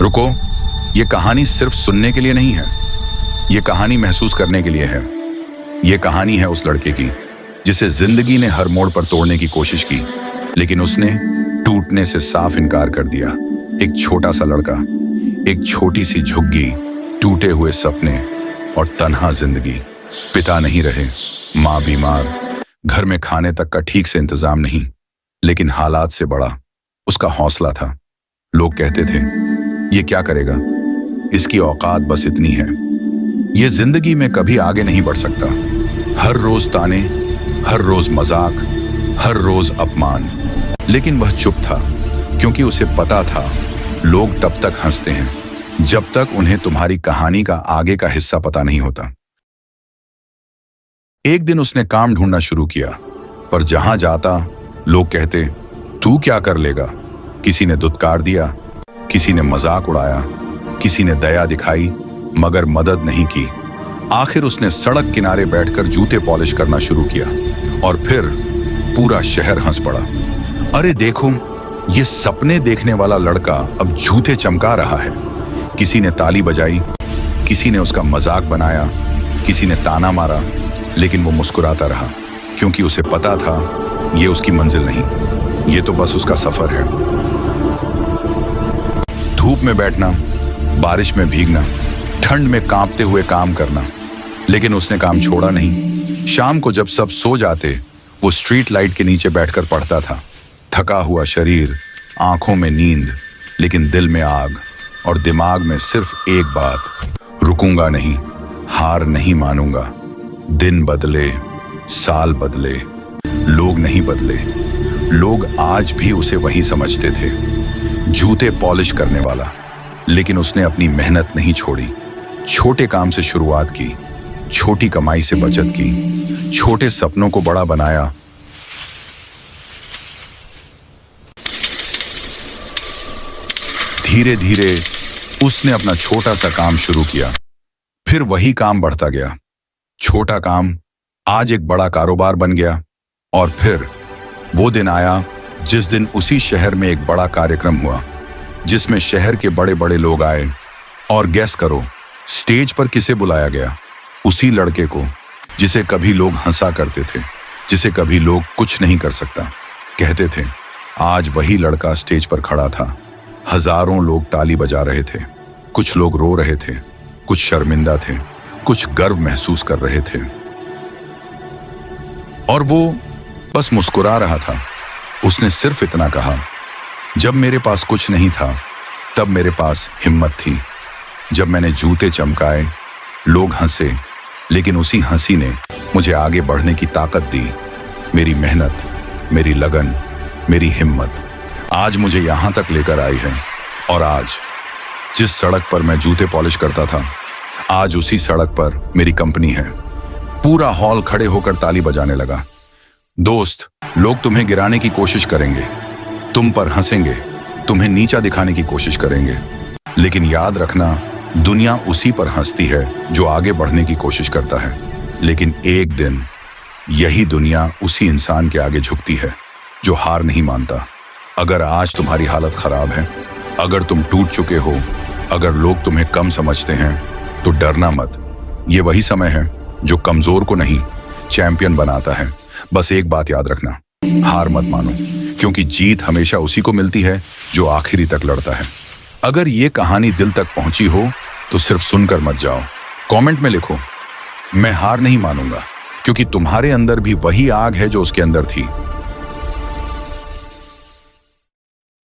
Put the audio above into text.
रुको, ये कहानी सिर्फ सुनने के लिए नहीं है, ये कहानी महसूस करने के लिए है। ये कहानी है उस लड़के की जिसे जिंदगी ने हर मोड़ पर तोड़ने की कोशिश की, लेकिन उसने टूटने से साफ इनकार कर दिया। एक छोटा सा लड़का, एक छोटी सी झुग्गी, टूटे हुए सपने और तन्हा जिंदगी। पिता नहीं रहे, माँ बीमार, घर में खाने तक का ठीक से इंतजाम नहीं, लेकिन हालात से बड़ा उसका हौसला था। लोग कहते थे, ये क्या करेगा, इसकी औकात बस इतनी है, ये जिंदगी में कभी आगे नहीं बढ़ सकता। हर रोज ताने, हर रोज मजाक, हर रोज अपमान, लेकिन वह चुप था, क्योंकि उसे पता था लोग तब तक हंसते हैं जब तक उन्हें तुम्हारी कहानी का आगे का हिस्सा पता नहीं होता। एक दिन उसने काम ढूंढना शुरू किया, पर जहां जाता लोग कहते, तू क्या कर लेगा। किसी ने दुत्कार दिया, किसी ने मजाक उड़ाया, किसी ने दया दिखाई, मगर मदद नहीं की। आखिर उसने सड़क किनारे बैठकर जूते पॉलिश करना शुरू किया, और फिर पूरा शहर हंस पड़ा। अरे देखो, ये सपने देखने वाला लड़का अब जूते चमका रहा है। किसी ने ताली बजाई, किसी ने उसका मजाक बनाया, किसी ने ताना मारा, लेकिन वो मुस्कुराता रहा, क्योंकि उसे पता था ये उसकी मंजिल नहीं, ये तो बस उसका सफर है। धूप में बैठना, बारिश में भीगना, ठंड में कांपते हुए काम करना, लेकिन उसने काम छोड़ा नहीं। शाम को जब सब सो जाते, वो स्ट्रीट लाइट के नीचे बैठकर पढ़ता था। थका हुआ शरीर, आंखों में नींद, लेकिन दिल में आग, और दिमाग में सिर्फ एक बात, रुकूंगा नहीं, हार नहीं मानूंगा। दिन बदले, साल बदले, लोग नहीं बदले। लोग आज भी उसे वही समझते थे, जूते पॉलिश करने वाला। लेकिन उसने अपनी मेहनत नहीं छोड़ी। छोटे काम से शुरुआत की, छोटी कमाई से बचत की, छोटे सपनों को बड़ा बनाया। धीरे धीरे उसने अपना छोटा सा काम शुरू किया, फिर वही काम बढ़ता गया। छोटा काम आज एक बड़ा कारोबार बन गया। और फिर वो दिन आया जिस दिन उसी शहर में एक बड़ा कार्यक्रम हुआ, जिसमें शहर के बड़े बड़े लोग आए। और गेस करो, स्टेज पर किसे बुलाया गया? उसी लड़के को जिसे कभी लोग हंसा करते थे, जिसे कभी लोग कुछ नहीं कर सकता कहते थे। आज वही लड़का स्टेज पर खड़ा था। हजारों लोग ताली बजा रहे थे, कुछ लोग रो रहे थे, कुछ शर्मिंदा थे, कुछ गर्व महसूस कर रहे थे, और वो बस मुस्कुरा रहा था। उसने सिर्फ इतना कहा, जब मेरे पास कुछ नहीं था तब मेरे पास हिम्मत थी। जब मैंने जूते चमकाए, लोग हंसे, लेकिन उसी हंसी ने मुझे आगे बढ़ने की ताकत दी। मेरी मेहनत, मेरी लगन, मेरी हिम्मत आज मुझे यहां तक लेकर आई है। और आज जिस सड़क पर मैं जूते पॉलिश करता था, आज उसी सड़क पर मेरी कंपनी है। पूरा हॉल खड़े होकर ताली बजाने लगा। दोस्त, लोग तुम्हें गिराने की कोशिश करेंगे, तुम पर हंसेंगे, तुम्हें नीचा दिखाने की कोशिश करेंगे, लेकिन याद रखना, दुनिया उसी पर हंसती है जो आगे बढ़ने की कोशिश करता है। लेकिन एक दिन यही दुनिया उसी इंसान के आगे झुकती है जो हार नहीं मानता। अगर आज तुम्हारी हालत खराब है, अगर तुम टूट चुके हो, अगर लोग तुम्हें कम समझते हैं, तो डरना मत। ये वही समय है जो कमजोर को नहीं, चैंपियन बनाता है। बस एक बात याद रखना, हार मत मानो, क्योंकि जीत हमेशा उसी को मिलती है जो आखिरी तक लड़ता है। अगर ये कहानी दिल तक पहुंची हो तो सिर्फ सुनकर मत जाओ, कमेंट में लिखो, मैं हार नहीं मानूंगा, क्योंकि तुम्हारे अंदर भी वही आग है जो उसके अंदर थी।